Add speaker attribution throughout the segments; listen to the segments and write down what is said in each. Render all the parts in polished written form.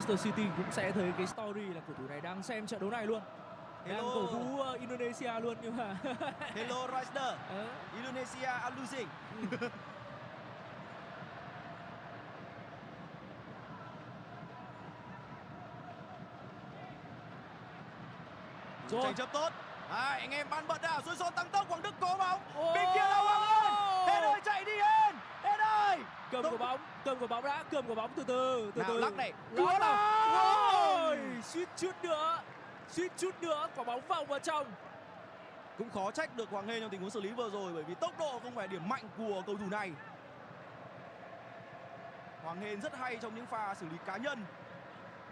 Speaker 1: Manchester City cũng sẽ thấy cái story là cầu thủ này đang xem trận đấu này luôn, đang cổ vũ Indonesia luôn, nhưng mà
Speaker 2: Hello Reisner, Indonesia are losing.
Speaker 1: Rồi.
Speaker 2: Tranh chấp tốt. Anh em bắn bật nào, Xuân Son tăng tốc, Hoàng Đức có bóng. Bên kia là Hoàng Hên. Hên ơi chạy đi Hên. Hên ơi.
Speaker 1: Cầm quả bóng đã, cầm quả bóng từ từ.
Speaker 2: Lắc này.
Speaker 1: Lắc nào. Ôi, suýt chút nữa quả bóng vòng vào trong.
Speaker 2: Cũng khó trách được Hoàng Hên trong tình huống xử lý vừa rồi, bởi vì tốc độ không phải điểm mạnh của cầu thủ này. Hoàng Hên rất hay trong những pha xử lý cá nhân,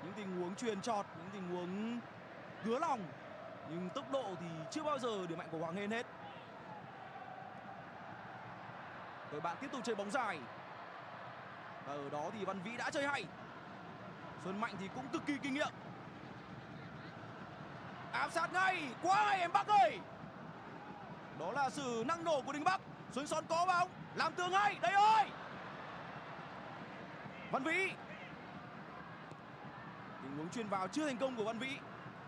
Speaker 2: những tình huống chuyền chọt, những tình huống cứa lòng, nhưng tốc độ thì chưa bao giờ điểm mạnh của Hoàng Hên hết. Rồi bạn tiếp tục chơi bóng dài, và ở đó thì Văn Vĩ đã chơi hay. Xuân Mạnh thì cũng cực kỳ kinh nghiệm, áp sát ngay, quá hay em Bắc ơi. Đó là sự năng nổ của Đình Bắc. Xuân Son có bóng, làm tường hay, đây ơi. Văn Vĩ, tình huống chuyền vào chưa thành công của Văn Vĩ.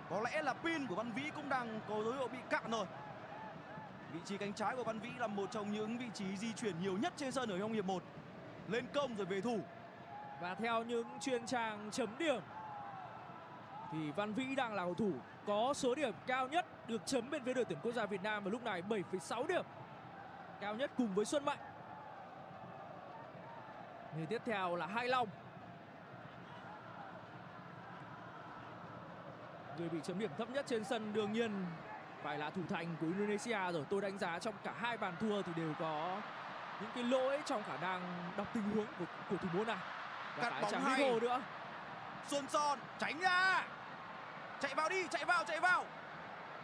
Speaker 2: Có lẽ là pin của Văn Vĩ cũng đang có dấu hiệu bị cạn rồi. Vị trí cánh trái của Văn Vĩ là một trong những vị trí di chuyển nhiều nhất trên sân ở trong hiệp 1. Lên công rồi về thủ.
Speaker 1: Và theo những chuyên trang chấm điểm thì Văn Vĩ đang là cầu thủ có số điểm cao nhất được chấm bên phía đội tuyển quốc gia Việt Nam vào lúc này, 7,6 điểm, cao nhất cùng với Xuân Mạnh. Người tiếp theo là Hai Long. Người bị chấm điểm thấp nhất trên sân đương nhiên phải là thủ thành của Indonesia rồi. Tôi đánh giá trong cả hai bàn thua thì đều có những cái lỗi trong khả năng đọc tình huống của thủ môn này. Và
Speaker 2: Cắt
Speaker 1: phải chẳng
Speaker 2: bóng hay.
Speaker 1: gol nữa.
Speaker 2: Xuân Son tránh ra, chạy vào đi, chạy vào.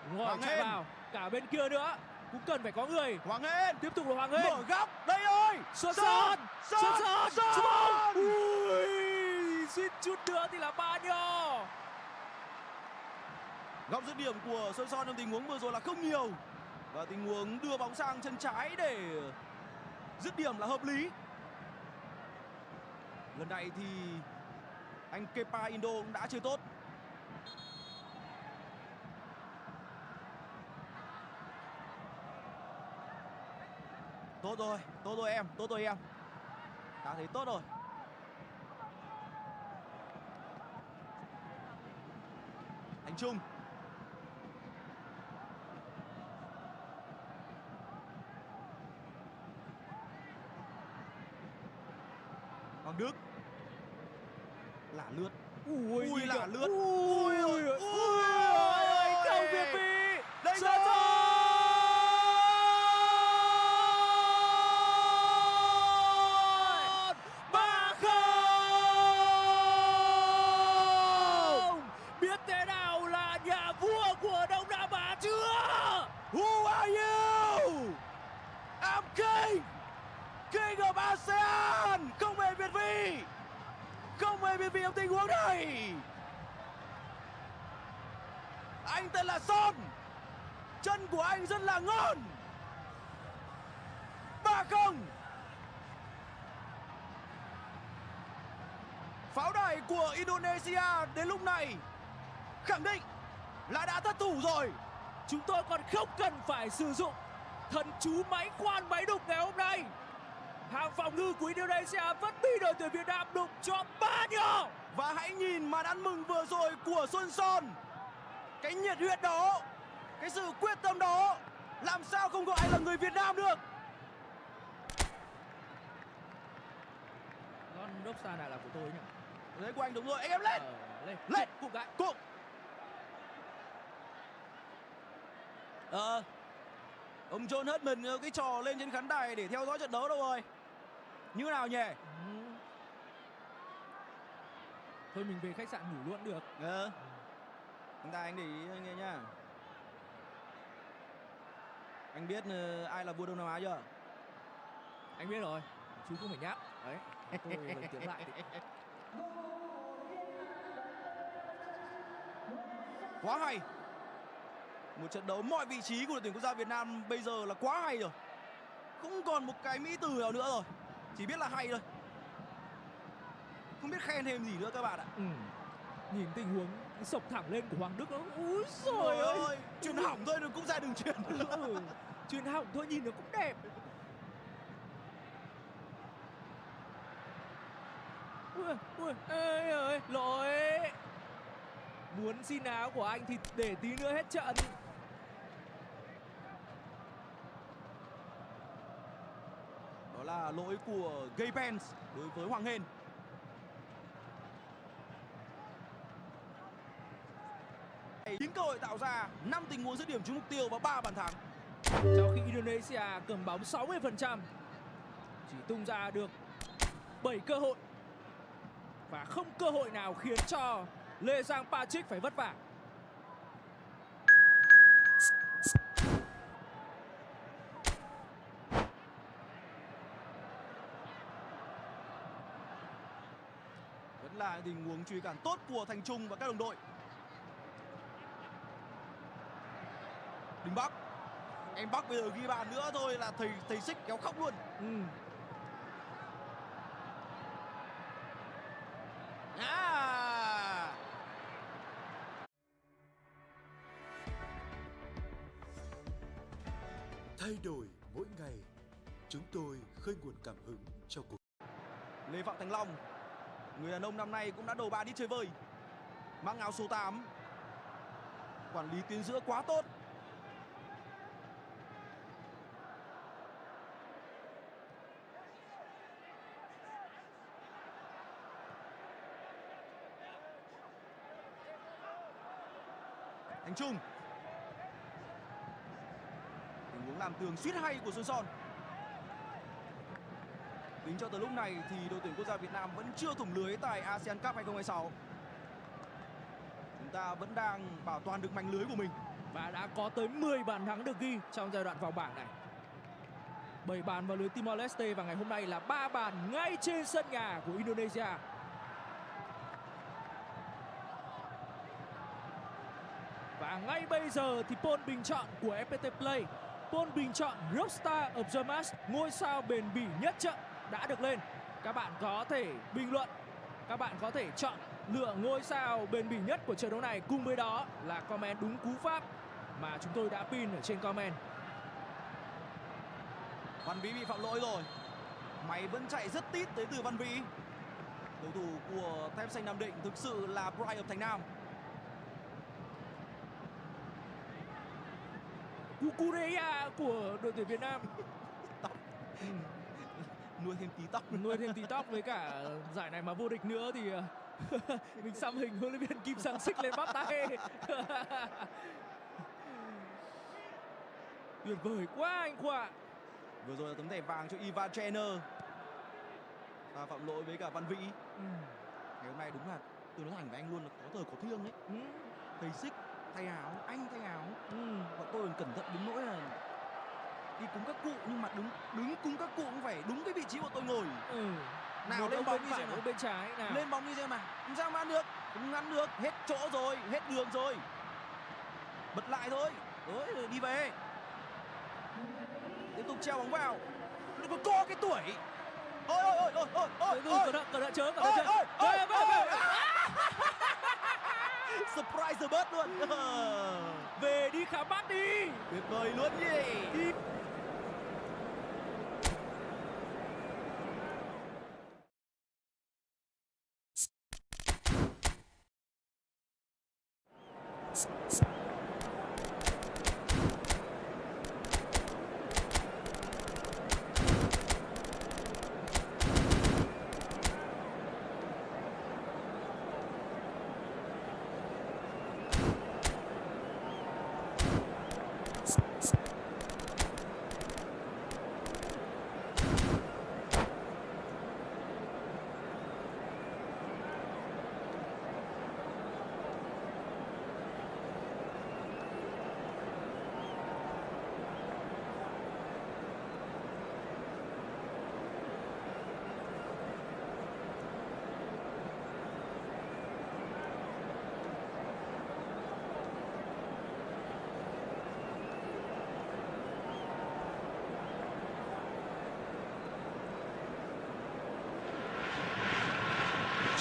Speaker 1: Đúng rồi,
Speaker 2: Hoàng
Speaker 1: chạy
Speaker 2: Hên.
Speaker 1: vào. Cả bên kia nữa cũng cần phải có người.
Speaker 2: Hoàng Hên
Speaker 1: Tiếp tục là Hoàng Hên.
Speaker 2: mở góc, đây ơi.
Speaker 1: Xuân Son. Ui, suýt chút nữa thì là ba nho.
Speaker 2: Góc dứt điểm của Xuân Son trong tình huống vừa rồi là không nhiều, và tình huống đưa bóng sang chân trái để dứt điểm là hợp lý. Lần này thì anh Kepa Indo cũng đã chơi tốt. Tốt rồi em, ta thấy tốt rồi. Anh Trung, Hoàng Đức, lả lướt, ui lả lướt, ui
Speaker 1: Không Việt Vĩ.
Speaker 2: đây
Speaker 1: Xuân
Speaker 2: rồi.
Speaker 1: Son. 3-0. Biết thế nào là nhà vua của Đông Nam Á chưa?
Speaker 2: Who are you? I'm king, king of ASEAN. Không hề Việt Vĩ trong tình huống này. Anh tên là Son, chân của anh rất là ngon. 3-0. Pháo đài của Indonesia đến lúc này khẳng định là đã thất thủ rồi.
Speaker 1: Chúng tôi còn không cần phải sử dụng thần chú máy khoan máy đục ngày hôm nay. Hàng phòng ngự của Indonesia vẫn bị đội tuyển Việt Nam đục cho 3 nhỏ.
Speaker 2: Và hãy nhìn màn ăn mừng vừa rồi của Xuân Son. Cái nhiệt huyết đó, cái sự quyết tâm đó, làm sao không gọi là người Việt Nam được.
Speaker 1: Con đốc xa này là của tôi nhỉ?
Speaker 2: Đấy của anh đúng rồi, anh em lên.
Speaker 1: Lên cụm cái.
Speaker 2: Cụm. Ông John Hudman cái trò lên trên khán đài để theo dõi trận đấu đâu rồi? Như nào nhỉ?
Speaker 1: Thôi mình về khách sạn ngủ luôn được.
Speaker 2: Anh ta anh để ý anh nghe nhá. Anh biết ai là vua Đông Nam Á chưa?
Speaker 1: Anh biết rồi, chú không phải nháp. Đấy, tôi lần tiến lại thì...
Speaker 2: Quá hay. Một trận đấu mọi vị trí của đội tuyển quốc gia Việt Nam bây giờ là quá hay rồi. Không còn một cái mỹ từ nào nữa rồi, chỉ biết là hay thôi, không biết khen thêm gì nữa các bạn ạ.
Speaker 1: Nhìn tình huống sộc thẳng lên của Hoàng Đức đó. Úi giời ơi,
Speaker 2: chuyền hỏng thôi nó cũng ra đường chuyền.
Speaker 1: chuyền hỏng thôi nhìn nó cũng đẹp. Ui, ơi, lỗi. Muốn xin áo của anh thì để tí nữa hết trận.
Speaker 2: Đó là lỗi của Gay Pence đối với Hoàng Hên. Chín cơ hội tạo ra, 5 tình huống dứt điểm trúng mục tiêu và 3 bàn thắng.
Speaker 1: Trong khi Indonesia cầm bóng 60%, chỉ tung ra được 7 cơ hội và không cơ hội nào khiến cho Lê Giang Patrick phải vất vả.
Speaker 2: Vẫn là tình huống truy cản tốt của Thành Trung và các đồng đội. Đình Bắc, em Bắc bây giờ ghi bàn nữa thôi là thầy Xích kéo khóc luôn.
Speaker 3: Thay đổi mỗi ngày, chúng tôi khơi nguồn cảm hứng cho cuộc.
Speaker 2: Lê Phạm Thành Long, người đàn ông năm nay cũng đã đầu ba đi chơi vơi, mang áo số 8, quản lý tuyến giữa quá tốt. Thành Trung, tình huống làm tường suýt hay của Xuân Son. Tính cho tới lúc này thì đội tuyển quốc gia Việt Nam vẫn chưa thủng lưới tại ASEAN Cup 2026. Chúng ta vẫn đang bảo toàn được mảnh lưới của mình.
Speaker 1: Và đã có tới 10 bàn thắng được ghi trong giai đoạn vòng bảng này. 7 bàn vào lưới Timor Leste và ngày hôm nay là 3 bàn ngay trên sân nhà của Indonesia. Và ngay bây giờ thì poll bình chọn của FPT Play, poll bình chọn Rockstar of the Match, ngôi sao bền bỉ nhất trận đã được lên. Các bạn có thể bình luận, các bạn có thể chọn lựa ngôi sao bền bỉ nhất của trận đấu này. Cùng với đó là comment đúng cú pháp mà chúng tôi đã pin ở trên comment.
Speaker 2: Văn Vĩ bị phạm lỗi rồi. Máy vẫn chạy rất tít tới từ Văn Vĩ. Cầu thủ của Thép Xanh Nam Định thực sự là pride of Thành Nam.
Speaker 1: Kukureya của đội tuyển Việt Nam.
Speaker 2: Nuôi thêm tí tóc.
Speaker 1: Nuôi thêm tí tóc, với cả giải này mà vô địch nữa thì mình xăm hình huấn luyện viên Kim Sang Sik lên bắp tay. Tuyệt vời quá anh Khoa.
Speaker 2: Vừa rồi là tấm thẻ vàng cho Ivan Trainer. Và phạm lỗi với cả Văn Vĩ. Ngày hôm nay đúng là tôi nói thẳng với anh luôn là có thời có thương đấy. Thầy Xích thay áo, anh thay áo. Bọn tôi còn cẩn thận đến nỗi là đi cúng các cụ, nhưng mà đứng cúng các cụ cũng phải đúng cái vị trí của tôi ngồi. Nào
Speaker 1: Một
Speaker 2: lên bóng đi
Speaker 1: phải
Speaker 2: xem nào.
Speaker 1: bên trái nào.
Speaker 2: Lên bóng đi xem mà. Không sao mà ăn được. Không ngăn được. Hết chỗ rồi, hết đường rồi. Bật lại thôi. Rồi đi về. Tiếp tục treo bóng vào. Đừng có cái tuổi. Ôi.
Speaker 1: Cẩn thận chớ.
Speaker 2: Surprise the bird luôn.
Speaker 1: Về đi khám mắt đi.
Speaker 2: Tuyệt vời luôn nhỉ.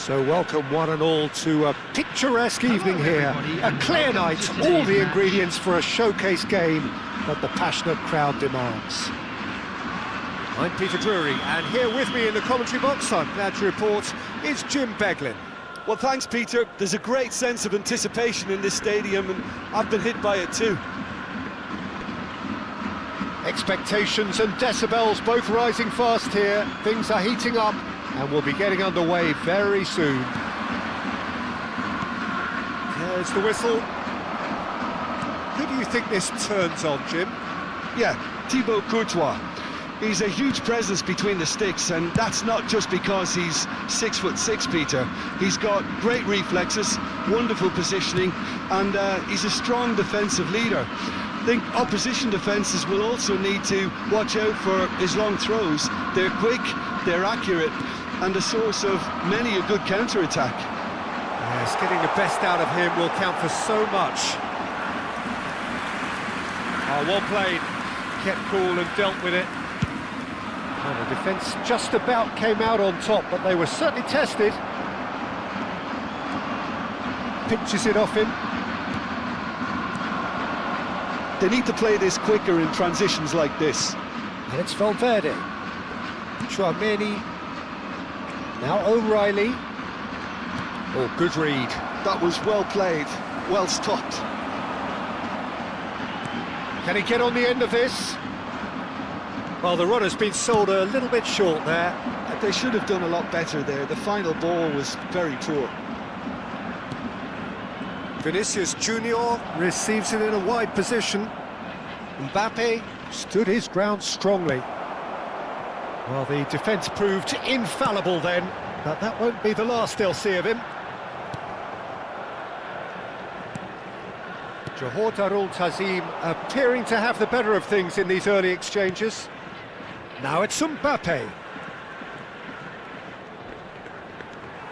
Speaker 4: So welcome one and all to a picturesque evening here. A clear night, all the ingredients for a showcase game that the passionate crowd demands. I'm Peter Drury, and here with me in the commentary box, I'm glad to report, is Jim Beglin.
Speaker 5: Well, thanks, Peter. There's a great sense of anticipation in this stadium, and I've been hit by it too.
Speaker 4: Expectations and decibels both rising fast here. Things are heating up, and we'll be getting underway very soon. There's the whistle. Who do you think this turns on, Jim?
Speaker 5: Yeah, Thibaut Courtois. He's a huge presence between the sticks, and that's not just because he's 6'6", Peter. He's got great reflexes, wonderful positioning, and he's a strong defensive leader. I think opposition defences will also need to watch out for his long throws. They're quick, they're accurate, and a source of many a good counter-attack.
Speaker 4: Yes, getting the best out of him will count for so much. Oh, well played. Kept cool and dealt with it. Well, the defence just about came out on top, but they were certainly tested. Pinches it off him.
Speaker 5: They need to play this quicker in transitions like this.
Speaker 4: And it's Valverde. Tchouameni. Now O'Reilly. Oh, good read.
Speaker 5: That was well played, well stopped.
Speaker 4: Can he get on the end of this? Well, the run has been sold a little bit short there.
Speaker 5: They should have done a lot better there. The final ball was very poor.
Speaker 4: Vinicius Junior receives it in a wide position. Mbappe stood his ground strongly. Well, the defence proved infallible then, but that won't be the last they'll see of him. Johor Darul Tazim appearing to have the better of things in these early exchanges. Now it's Mbappe.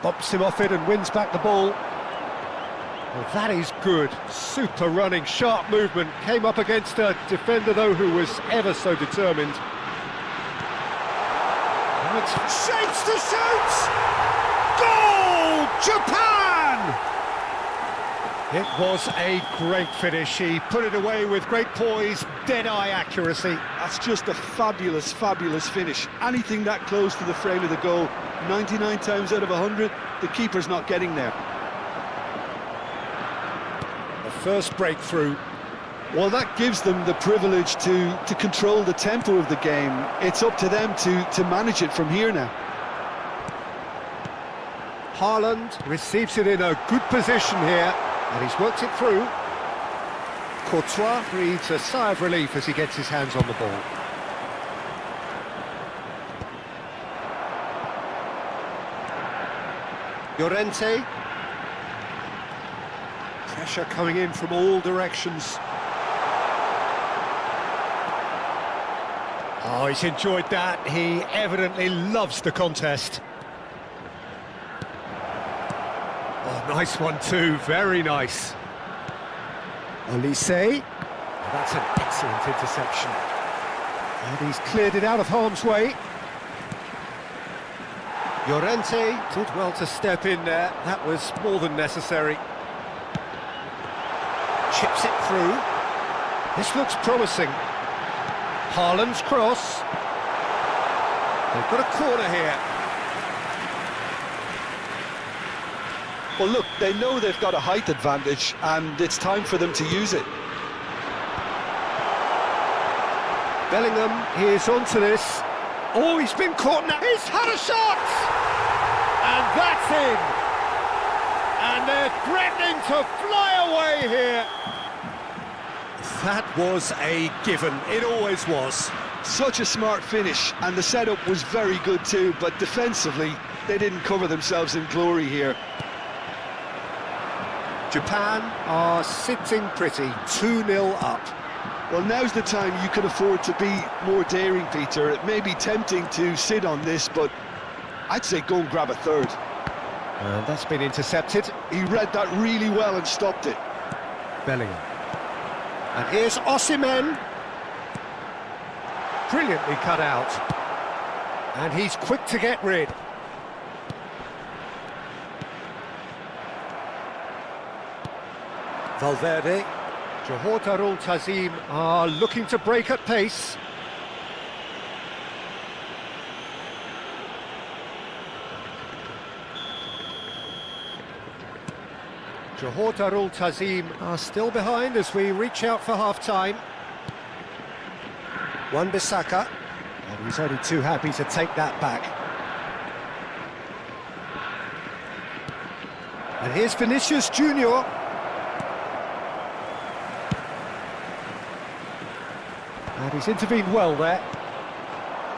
Speaker 4: Bumps him off it and wins back the ball. Well, that is good. Super running, sharp movement. Came up against a defender, though, who was ever so determined. And it's shapes to shoot! Goal! Japan! It was a great finish. He put it away with great poise, dead-eye accuracy.
Speaker 5: That's just a fabulous, fabulous finish. Anything that close to the frame of the goal, 99 times out of 100, the keeper's not getting there.
Speaker 4: The first breakthrough.
Speaker 5: Well, that gives them the privilege to control the tempo of the game. It's up to them to manage it from here now.
Speaker 4: Haaland receives it in a good position here, and he's worked it through. Courtois breathes a sigh of relief as he gets his hands on the ball. Llorente. Pressure coming in from all directions. Oh, he's enjoyed that. He evidently loves the contest. Oh, nice one too, very nice. Olise. That's an excellent interception. And he's cleared it out of harm's way. Llorente did well to step in there. That was more than necessary. Chips it through. This looks promising. Haaland's cross. They've got a corner here.
Speaker 5: Well, look, they know they've got a height advantage, and it's time for them to use it.
Speaker 4: Bellingham is onto this. Oh, he's been caught now. He's had a shot! And that's in. And they're threatening to fly away here. That was a given. It always was.
Speaker 5: Such a smart finish, and the setup was very good too, but defensively, they didn't cover themselves in glory here.
Speaker 4: Japan are sitting pretty, 2-0 up.
Speaker 5: Well, now's the time you can afford to be more daring, Peter. It may be tempting to sit on this, but I'd say go and grab a third.
Speaker 4: And that's been intercepted.
Speaker 5: He read that really well and stopped it.
Speaker 4: Bellingham. And here's Osimhen. Brilliantly cut out. And he's quick to get rid. Valverde. Johor Darul Tazim are looking to break at pace. Johor Darul Tazim are still behind as we reach out for half-time. Wan-Bissaka, and he's only too happy to take that back. And here's Vinicius Junior. And he's intervened well there.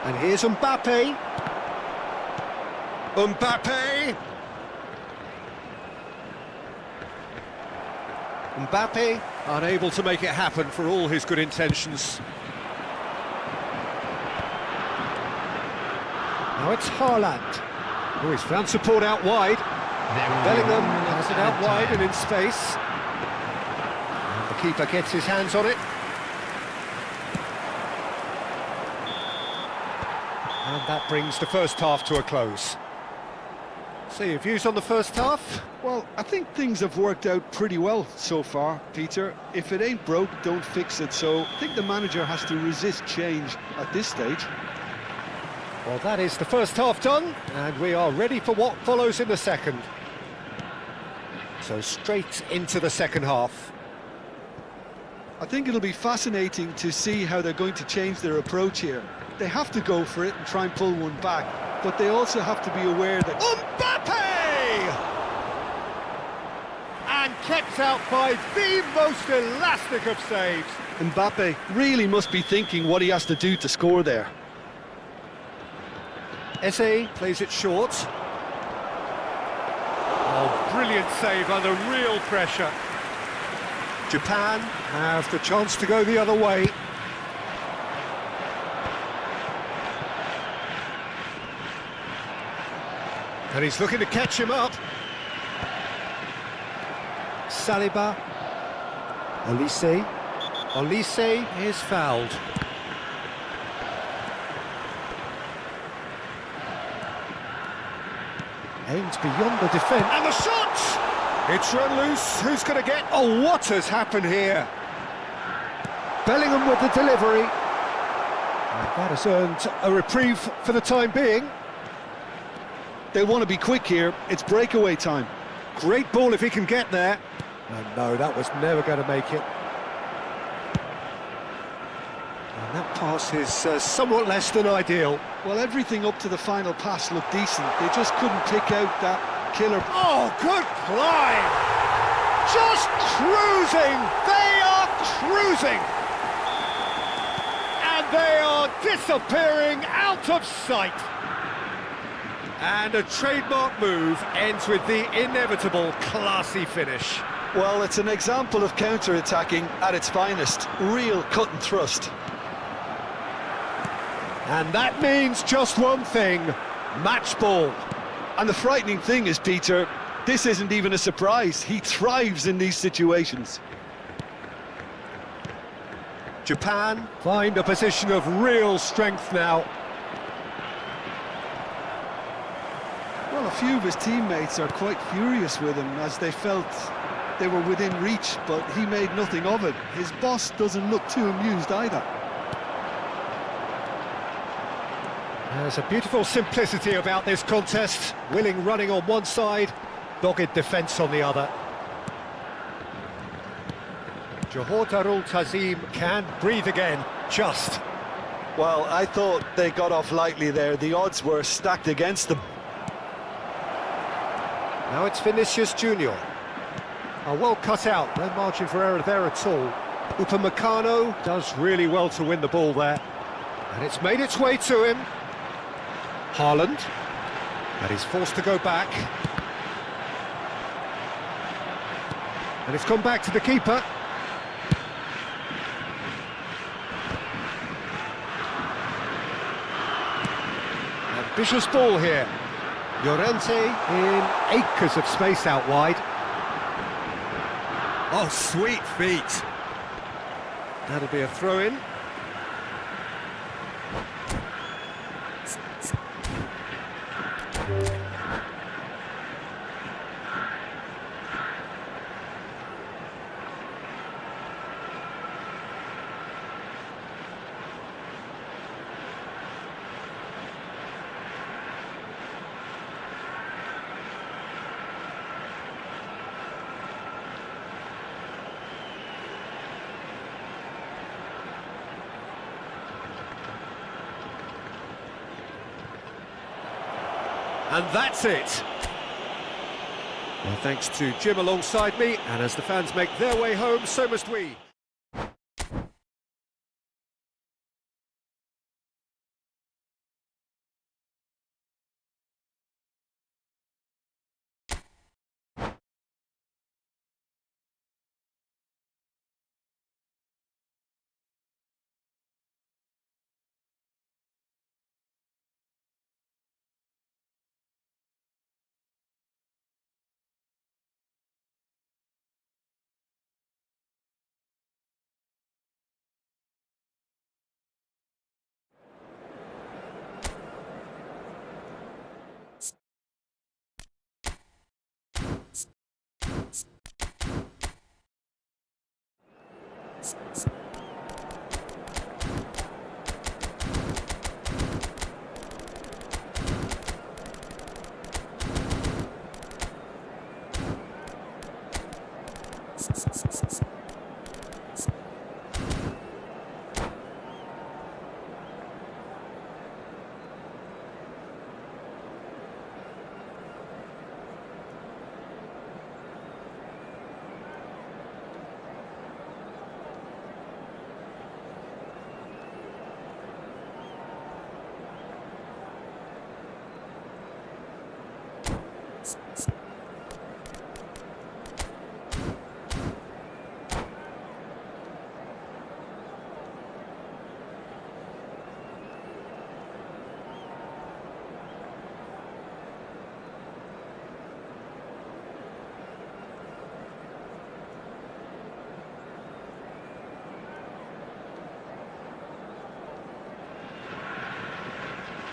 Speaker 4: And here's Mbappe. Mbappe! Mbappe unable to make it happen for all his good intentions. Now it's Haaland. Oh, he's found support out wide. Bellingham has it out wide and in space. And the keeper gets his hands on it. And that brings the first half to a close. So your views on the first half?
Speaker 5: Well, I think things have worked out pretty well so far, Peter. If it ain't broke, don't fix it. So I think the manager has to resist change at this stage.
Speaker 4: Well, that is the first half done, and we are ready for what follows in the second. So straight into the second half.
Speaker 5: I think it'll be fascinating to see how they're going to change their approach here. They have to go for it and try and pull one back, but they also have to be aware that...
Speaker 4: Mbappe! And kept out by the most elastic of saves.
Speaker 5: Mbappe really must be thinking what he has to do to score there.
Speaker 4: Eze plays it short. Oh, brilliant save under real pressure. Japan have the chance to go the other way. And he's looking to catch him up. Saliba. Olise. Olise is fouled. Aimed beyond the defence. And the shot! It's run loose. Who's going to get... Oh, what has happened here? Bellingham with the delivery. And that has earned a reprieve for the time being.
Speaker 5: They want to be quick here. It's breakaway time.
Speaker 4: Great ball if he can get there. And no, that was never going to make it. And that pass is somewhat less than ideal.
Speaker 5: Well, everything up to the final pass looked decent. They just couldn't pick out that killer.
Speaker 4: Oh, good climb! Just cruising! They are cruising! And they are disappearing out of sight. And a trademark move ends with the inevitable classy finish.
Speaker 5: Well, it's an example of counter-attacking at its finest. Real cut and thrust.
Speaker 4: And that means just one thing, match ball.
Speaker 5: And the frightening thing is, Peter, this isn't even a surprise. He thrives in these situations.
Speaker 4: Japan find a position of real strength now.
Speaker 5: Well, a few of his teammates are quite furious with him as they felt they were within reach, but he made nothing of it. His boss doesn't look too amused either.
Speaker 4: There's a beautiful simplicity about this contest. Willing running on one side, dogged defence on the other. Johor Darul Tazim can breathe again, just.
Speaker 5: Well, I thought they got off lightly there. The odds were stacked against them.
Speaker 4: Now it's Vinicius Junior. Well cut out, no margin for error there at all. Upamecano does really well to win the ball there. And it's made its way to him. Haaland, and he's forced to go back. And it's come back to the keeper. Ambitious ball here. Llorente in acres of space out wide. Oh, sweet feet. That'll be a throw-in. And that's it. Well, thanks to Jim alongside me, and as the fans make their way home, so must we.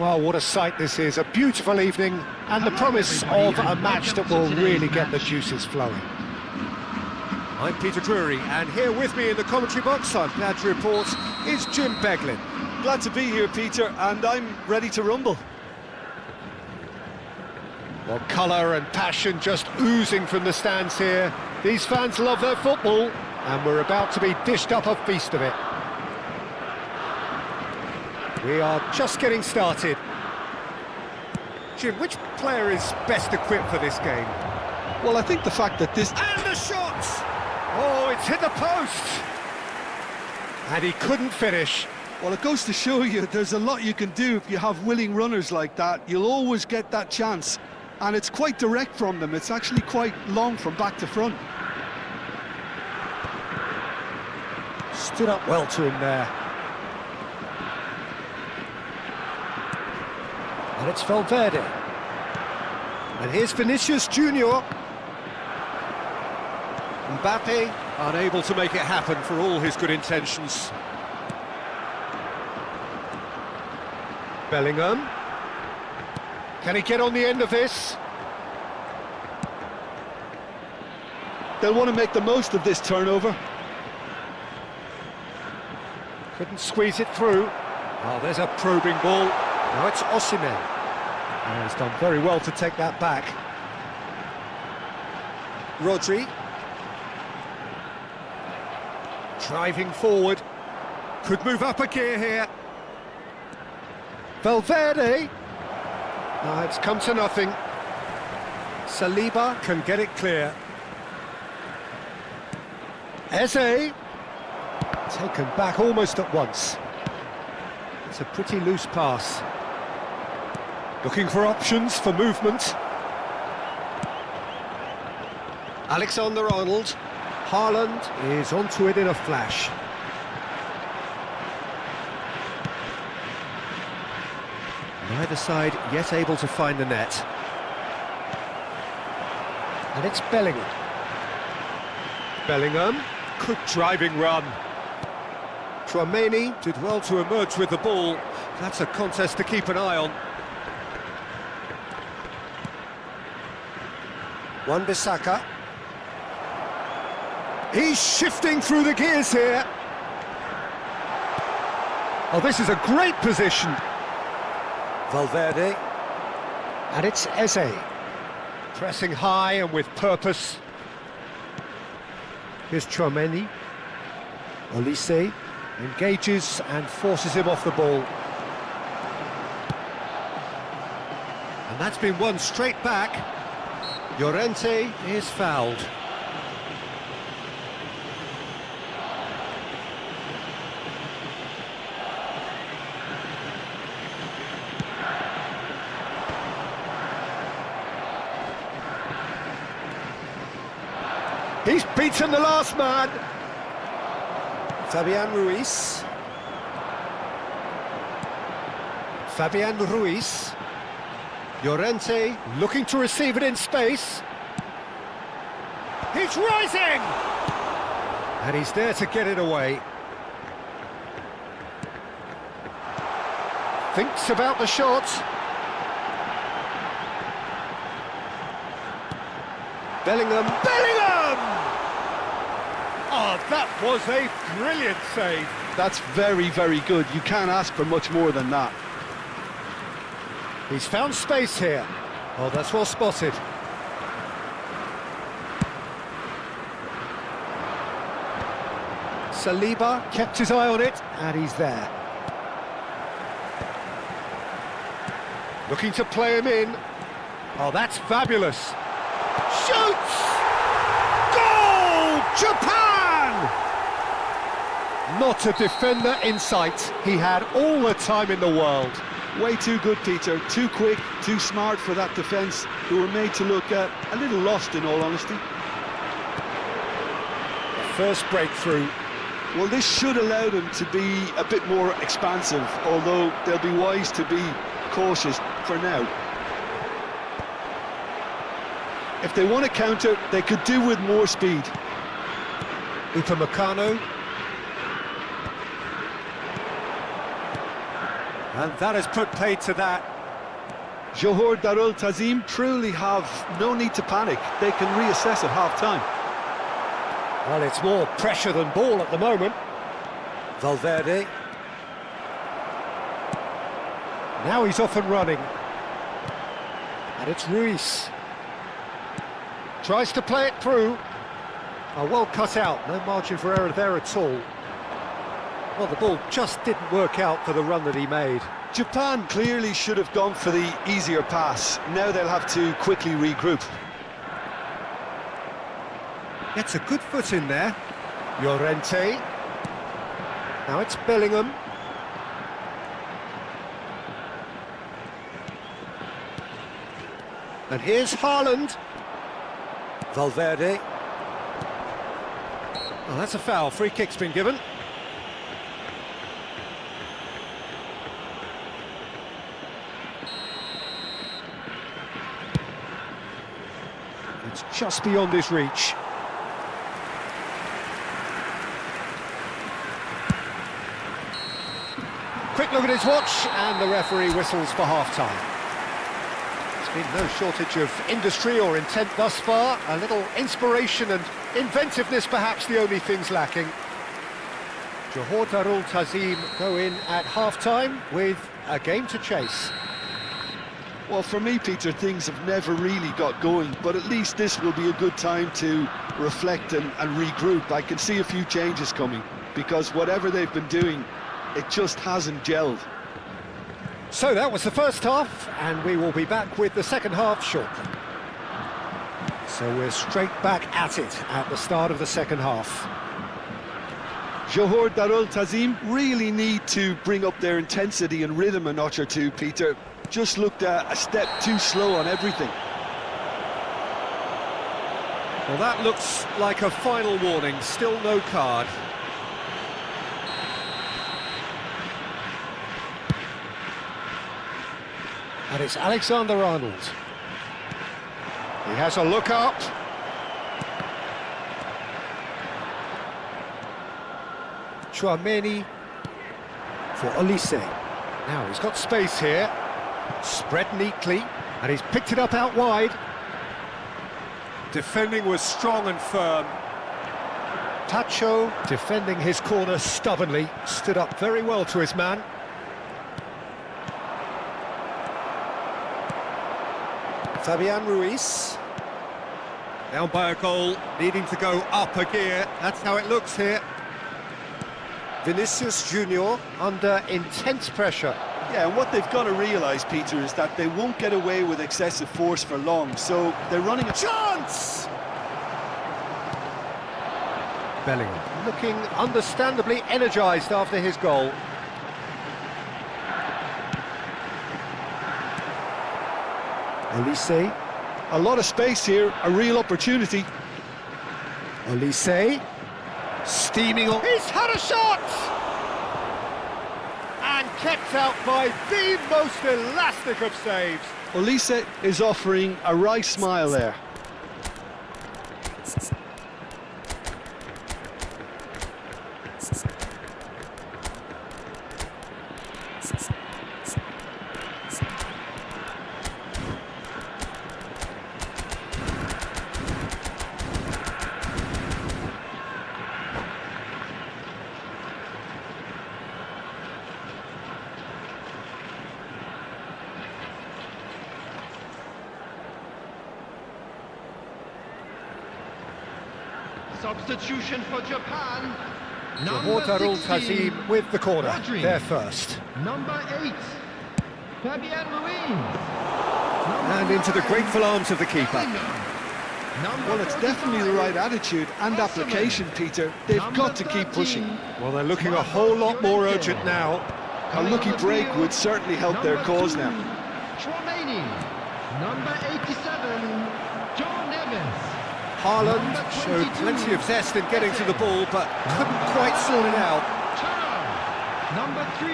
Speaker 3: Well, what a sight this is. A beautiful evening and the promise of a match that will really get the juices flowing.
Speaker 4: I'm Peter Drury, and here with me in the commentary box, I'm glad to report, is Jim Beglin.
Speaker 5: Glad to be here, Peter, and I'm ready to rumble.
Speaker 3: Well, colour and passion just oozing from the stands here. These fans love their football, and we're about to be dished up a feast of it. We are just getting started. Jim, which player is best equipped for this game?
Speaker 5: Well, I think the fact that this...
Speaker 3: And the shot! Oh, it's hit the post! And he couldn't finish.
Speaker 5: Well, it goes to show you there's a lot you can do if you have willing runners like that. You'll always get that chance. And it's quite direct from them. It's actually quite long from back to front.
Speaker 3: Stood up well to him there. And it's Valverde. And here's Vinicius Junior. Mbappe
Speaker 4: Unable to make it happen for all his good intentions.
Speaker 3: Bellingham. Can he get on the end of this?
Speaker 5: They'll want to make the most of this turnover.
Speaker 3: Couldn't squeeze it through.
Speaker 4: Oh, there's a probing ball.
Speaker 3: Now it's Osimhen. Oh, he's done very well to take that back. Rodri. Driving forward. Could move up a gear here. Valverde. No, it's come to nothing. Saliba can get it clear. Eze. Taken back almost at once. It's a pretty loose pass. Looking for options for movement. Alexander-Arnold. Haaland is onto it in a flash. Neither side yet able to find the net. And it's Bellingham. Bellingham. Good driving run. Tchouaméni did well to emerge with the ball. That's a contest to keep an eye on. Wan-Bissaka. He's shifting through the gears here. Oh, this is a great position. Valverde. And it's Eze. Pressing high and with purpose. Here's Tchouaméni. Olise engages and forces him off the ball. And And that's been won straight back. Llorente is fouled. He's beaten the last man. Fabian Ruiz. Fabian Ruiz. Llorente looking to receive it in space. He's rising! And he's there to get it away. Thinks about the shot. Bellingham. Oh, that was a brilliant save.
Speaker 5: That's very, very good. You can't ask for much more than that.
Speaker 3: He's found space here. Oh, that's well spotted. Saliba kept his eye on it, and he's there. Looking to play him in. Oh, that's fabulous. Shoots! Goal! Japan! Not a defender in sight. He had all the time in the world.
Speaker 5: Way too good, Peter. Too quick, too smart for that defence, who were made to look a little lost, in all honesty.
Speaker 3: The first breakthrough.
Speaker 5: Well, this should allow them to be a bit more expansive, although they'll be wise to be cautious for now. If they want to counter, they could do with more speed.
Speaker 3: Upamecano. And that has put paid to that.
Speaker 5: Johor Darul Ta'zim truly have no need to panic. They can reassess at half-time.
Speaker 3: Well, it's more pressure than ball at the moment. Valverde. Now he's off and running. And it's Ruiz. Tries to play it through. Oh, well cut out. No margin for error there at all. Well, the ball just didn't work out for the run that he made.
Speaker 5: Japan clearly should have gone for the easier pass. Now they'll have to quickly regroup.
Speaker 3: Gets a good foot in there. Llorente. Now it's Bellingham. And here's Haaland. Valverde. Oh, that's a foul. Free kick's been given. It's just beyond his reach. Quick look at his watch, and the referee whistles for half-time. There's been no shortage of industry or intent thus far. A little inspiration and inventiveness, perhaps the only things lacking. Johor Darul Ta'zim go in at half-time with a game to chase.
Speaker 5: Well, for me, Peter, things have never really got going, but at least this will be a good time to reflect and regroup. I can see a few changes coming, because whatever they've been doing, it just hasn't gelled.
Speaker 3: So that was the first half, and we will be back with the second half shortly. So we're straight back at it at the start of the second half.
Speaker 5: Johor Darul Ta'zim really need to bring up their intensity and rhythm a notch or two, Peter. Just looked a step too slow on everything.
Speaker 3: Well, that looks like a final warning, still no card. And it's Alexander-Arnold. He has a look up. Tchouaméni for Olise. Now he's got space here. Spread neatly, and he's picked it up out wide. Defending was strong and firm. Tacho defending his corner stubbornly, stood up very well to his man. Fabian Ruiz. Down by a goal, needing to go up a gear. That's how it looks here. Vinicius Junior under intense pressure.
Speaker 5: Yeah, and what they've got to realise, Peter, is that they won't get away with excessive force for long, so they're running a
Speaker 3: Chance! Bellingham looking understandably energised after his goal. Olise.
Speaker 5: A lot of space here, a real opportunity.
Speaker 3: Olise. Steaming on. He's had a shot! And kept out by the most elastic of saves.
Speaker 5: Olise is offering a wry smile there.
Speaker 6: Substitution for Japan.
Speaker 3: Wataru Tazim with the corner.
Speaker 6: Rodri.
Speaker 3: There first.
Speaker 6: Number 8, Fabian Ruiz.
Speaker 3: And into the grateful arms of the keeper.
Speaker 5: Well, it's definitely the right attitude and application, Peter. They've got to keep pushing.
Speaker 3: Well, they're looking a whole lot more urgent now.
Speaker 5: A lucky break would certainly help their cause now.
Speaker 6: Chouameni. Number 87, John Evans.
Speaker 3: Haaland showed plenty of zest in getting to the ball, but couldn't quite sort it out.
Speaker 6: Number 3.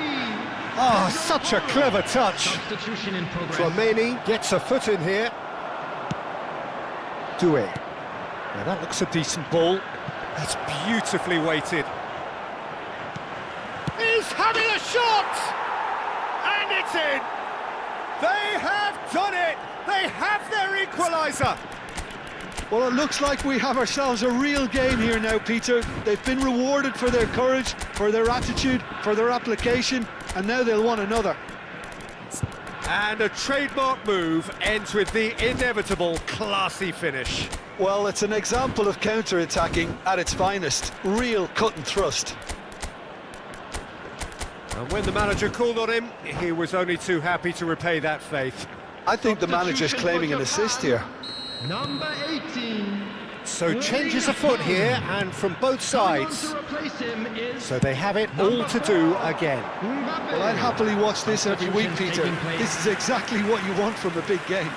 Speaker 3: Ah, such a clever touch.
Speaker 6: Substitution in progress.
Speaker 3: Chouameni gets a foot in here. Doué. Now that looks a decent ball. That's beautifully weighted. He's having a shot! And it's in! They have done it! They have their equaliser!
Speaker 5: Well, it looks like we have ourselves a real game here now, Peter. They've been rewarded for their courage, for their attitude, for their application, and now they'll want another.
Speaker 3: And a trademark move ends with the inevitable classy finish.
Speaker 5: Well, it's an example of counter-attacking at its finest. Real cut and thrust.
Speaker 3: And when the manager called on him, he was only too happy to repay that faith.
Speaker 5: I think the manager's claiming an assist here.
Speaker 6: Number 18.
Speaker 3: So changes afoot here, and from both sides.
Speaker 6: To replace him is
Speaker 3: So they have it all to do again.
Speaker 6: Mbappe.
Speaker 5: Well, I'd happily watch this every week, Peter. This is exactly what you want from a big game.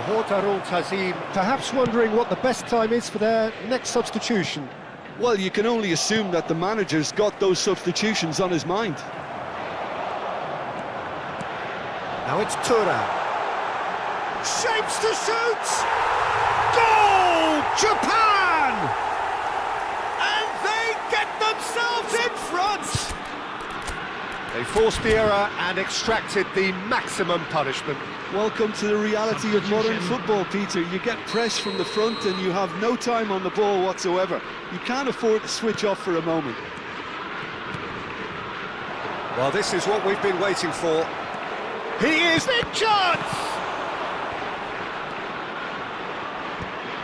Speaker 3: Wataru Tazim perhaps wondering what the best time is for their next substitution.
Speaker 5: Well, you can only assume that the manager's got those substitutions on his mind.
Speaker 3: Now it's Thuram. Shapes to shoot! Goal! Japan! And they get themselves in front! They forced the error and extracted the maximum punishment.
Speaker 5: Welcome to the reality of modern football, Peter. You get pressed from the front and you have no time on the ball whatsoever. You can't afford to switch off for a moment.
Speaker 3: Well, this is what we've been waiting for. He is in chance!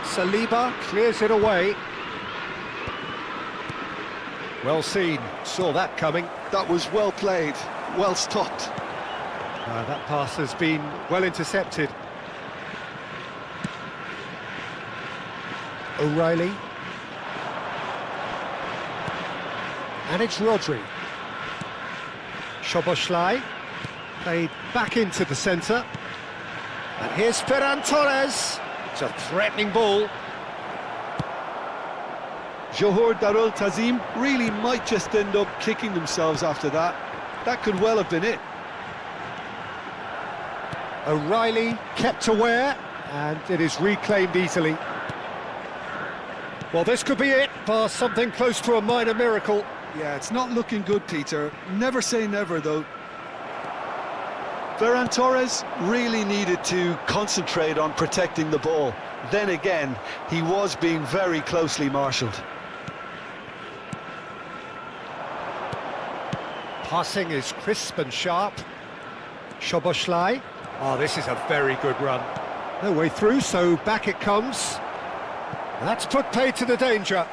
Speaker 3: Saliba clears it away. Well seen, saw that coming.
Speaker 5: That was well played, well stopped.
Speaker 3: That pass has been well intercepted. O'Reilly. And it's Rodri. Szoboszlai. Played back into the centre. And here's Ferran Torres. It's a threatening ball.
Speaker 5: Johor Darul Tazim really might just end up kicking themselves after that. That could well have been it.
Speaker 3: O'Reilly kept aware, and it is reclaimed easily. Well, this could be it, bar something close to a minor miracle.
Speaker 5: Yeah, it's not looking good, Peter. Never say never, though. Ferran Torres really needed to concentrate on protecting the ball. Then again, he was being very closely marshalled.
Speaker 3: Passing is crisp and sharp. Szoboszlai. Oh, this is a very good run. No way through, so back it comes. That's put paid to the danger.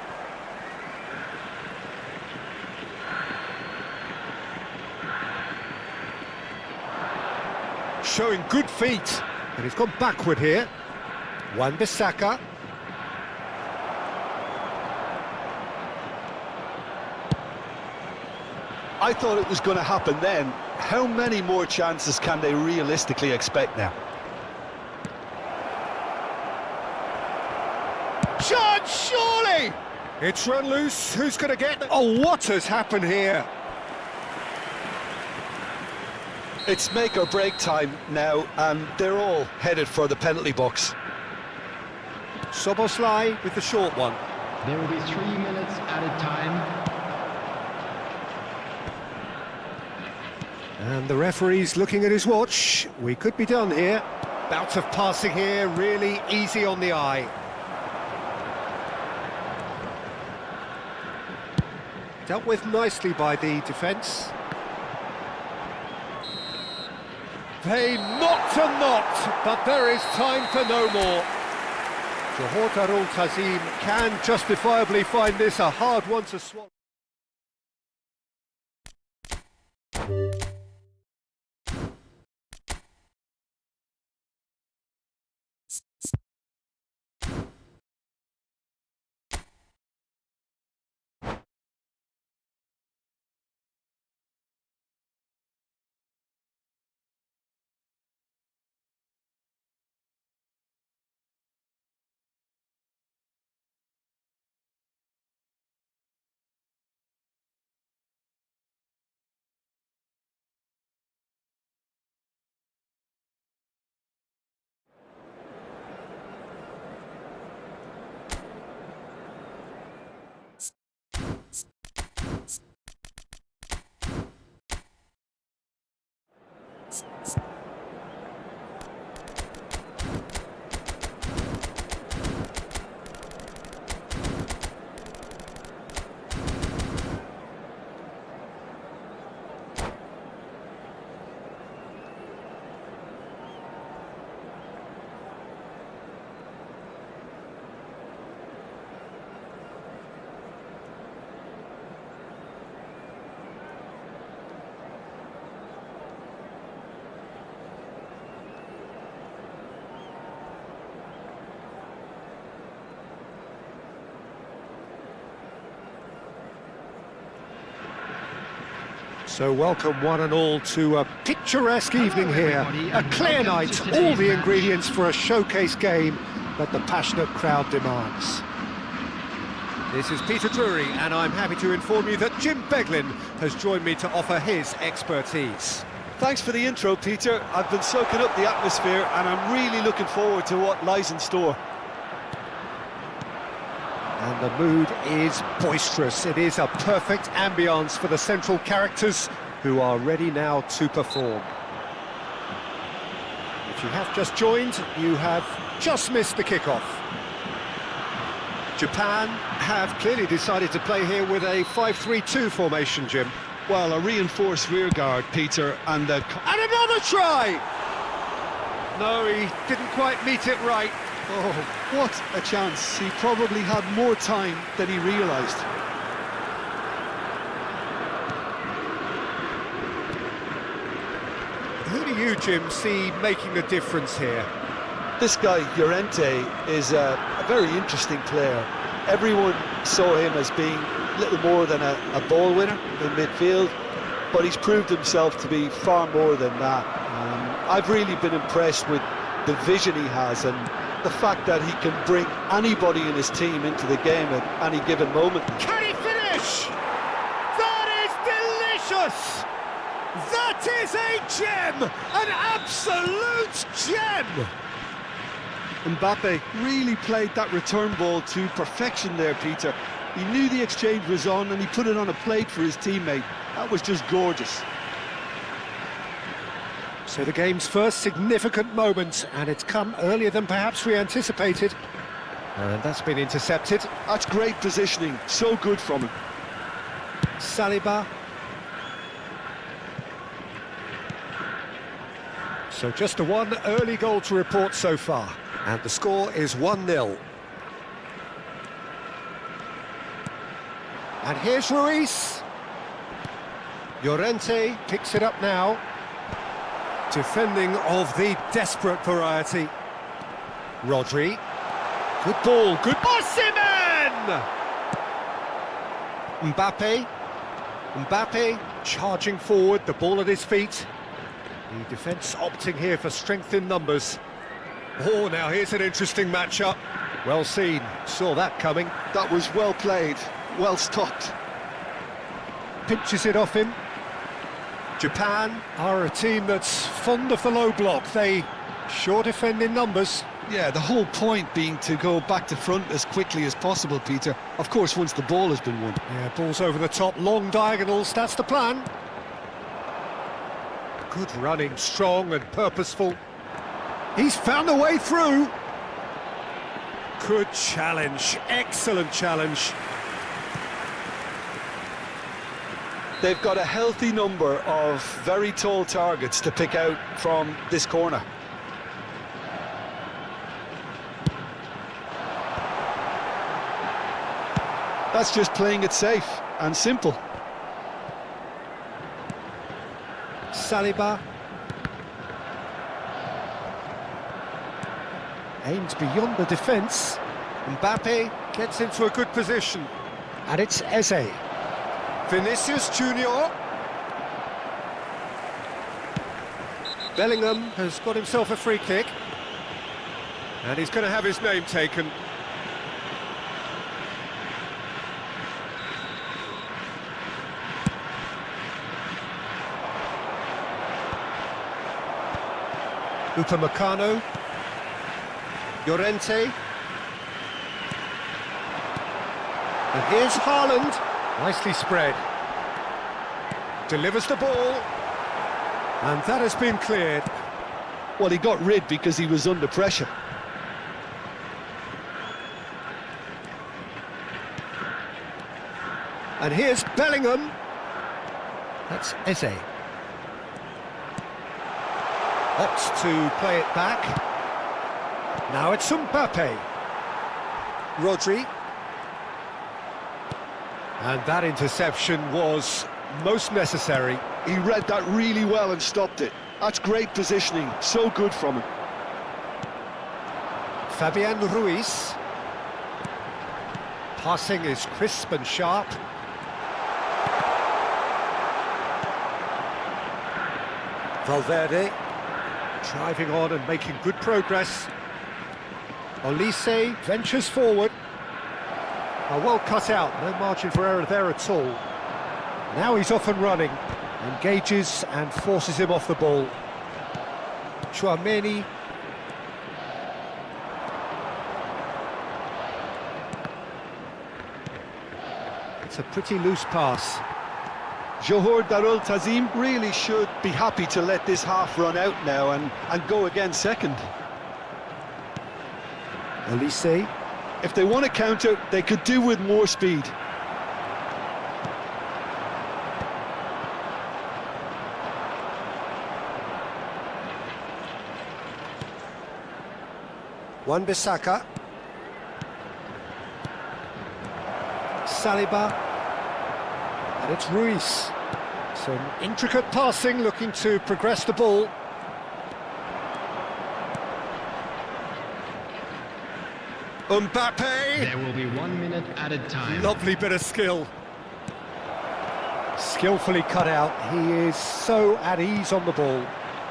Speaker 3: showing good feet. And he's gone backward here. Wan-Bissaka.
Speaker 5: I thought it was going to happen then. How many more chances can they realistically expect now?
Speaker 3: Chance, surely! It's run loose. Who's going to get... Oh, what has happened here?
Speaker 5: It's make or break time now, and they're all headed for the penalty box.
Speaker 3: Szoboszlai with the short one.
Speaker 6: There will be 3 minutes added time.
Speaker 3: And the referee's looking at his watch. We could be done here. Bout of passing here, really easy on the eye. Dealt with nicely by the defence. They knocked and knocked, but there is time for no more. Johor Darul Ta'zim can justifiably find this a hard one to swallow. So welcome one and all to a picturesque evening here. A clear night, all the ingredients for a showcase game that the passionate crowd demands. This is Peter Drury, and I'm happy to inform you that Jim Beglin has joined me to offer his expertise.
Speaker 5: Thanks for the intro, Peter. I've been soaking up the atmosphere, and I'm really looking forward to what lies in store.
Speaker 3: And the mood is boisterous. It is a perfect ambience for the central characters who are ready now to perform. If you have just joined, you have just missed the kickoff. Japan have clearly decided to play here with a 5-3-2 formation, Jim.
Speaker 5: Well, a reinforced rearguard, Peter, and
Speaker 3: another try! No, he didn't quite meet it right.
Speaker 5: Oh, what a chance. He probably had more time than he realised.
Speaker 3: Who do you, Jim, see making the difference here?
Speaker 5: This guy, Llorente, is a very interesting player. Everyone saw him as being little more than a ball winner in midfield, but he's proved himself to be far more than that. I've really been impressed with the vision he has and the fact that he can bring anybody in his team into the game at any given moment.
Speaker 3: Can he finish? That is delicious! That is a gem! An absolute gem!
Speaker 5: Mbappe really played that return ball to perfection there, Peter. He knew the exchange was on and he put it on a plate for his teammate. That was just gorgeous.
Speaker 3: So the game's first significant moment, and it's come earlier than perhaps we anticipated. And that's been intercepted.
Speaker 5: That's great positioning, so good from him.
Speaker 3: Saliba. So just the one early goal to report so far, and the score is 1-0. And here's Ruiz. Llorente picks it up now. Defending of the desperate variety. Rodri. Good ball, good... Osimhen! Mbappe. Mbappe charging forward, the ball at his feet. The defence opting here for strength in numbers. Oh, now here's an interesting matchup. Well seen, saw that coming.
Speaker 5: That was well played, well stopped.
Speaker 3: Pinches it off him. Japan are a team that's fond of the low block. They sure defend in numbers.
Speaker 5: Yeah, the whole point being to go back to front as quickly as possible, Peter. Of course, once the ball has been won.
Speaker 3: Yeah, balls over the top, long diagonals, that's the plan. Good running, strong and purposeful. He's found a way through. Good challenge, excellent challenge.
Speaker 5: They've got a healthy number of very tall targets to pick out from this corner. That's just playing it safe and simple.
Speaker 3: Saliba. Aims beyond the defence. Mbappe gets into a good position. And it's Eze. Vinicius Junior. Bellingham has got himself a free kick. And he's going to have his name taken. Upamecano. Llorente. And here's Haaland. Nicely spread. Delivers the ball. And that has been cleared.
Speaker 5: Well, he got rid because he was under pressure.
Speaker 3: And here's Bellingham. That's Eze. Opts to play it back. Now it's Mbappe. Rodri. And that interception was most necessary.
Speaker 5: He read that really well and stopped it. That's great positioning, so good from him.
Speaker 3: Fabian Ruiz. Passing is crisp and sharp. Valverde. Driving on and making good progress. Olise ventures forward. Well cut out, no margin for error there at all. Now he's off and running. Engages and forces him off the ball. Tchouaméni. It's a pretty loose pass.
Speaker 5: Johor Darul Tazim really should be happy to let this half run out now and go again second.
Speaker 3: Olise.
Speaker 5: If they want to counter, they could do with more speed.
Speaker 3: Wan-Bissaka. Saliba. And it's Ruiz. Some intricate passing, looking to progress the ball. Mbappe!
Speaker 6: There will be 1 minute added time.
Speaker 3: Lovely bit of skill. Skillfully cut out. He is so at ease on the ball.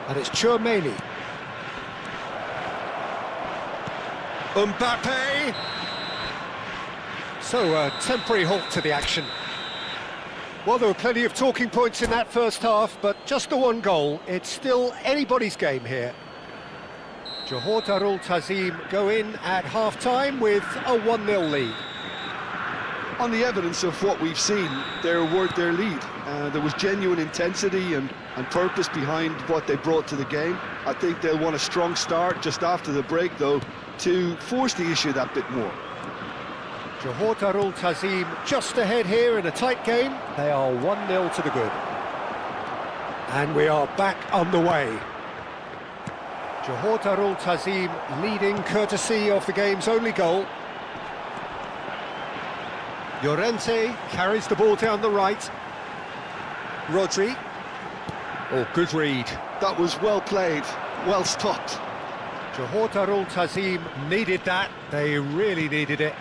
Speaker 3: And it's Tchouaméni. Mbappe! So a temporary halt to the action. Well, there were plenty of talking points in that first half, but just the one goal. It's still anybody's game here. Johor Darul Tazim go in at half-time with a 1-0 lead.
Speaker 5: On the evidence of what we've seen, they're worth their lead. There was genuine intensity and purpose behind what they brought to the game. I think they'll want a strong start just after the break, though, to force the issue that bit more.
Speaker 3: Johor Darul Tazim just ahead here in a tight game. They are 1-0 to the good. And we are back underway. Johor Darul Tazim leading courtesy of the game's only goal. Llorente carries the ball down the right. Rodri. Oh, good read.
Speaker 5: That was well played, well stopped.
Speaker 3: Johor Darul Ta'zim needed that. They really needed it.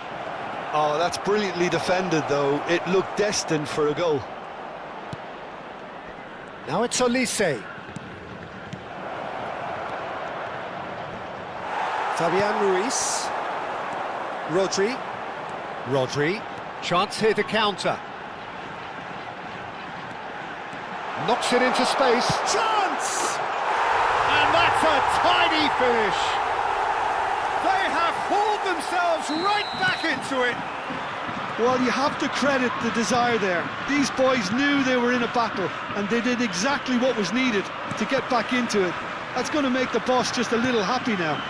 Speaker 5: Oh, that's brilliantly defended, though. It looked destined for a goal.
Speaker 3: Now it's Olise. Fabian Ruiz. Rodri. Chance here to counter. Knocks it into space. Chance! And that's a tiny finish. They have hauled themselves right back into it.
Speaker 5: Well, you have to credit the desire there. These boys knew they were in a battle, and they did exactly what was needed to get back into it. That's going to make the boss just a little happy now.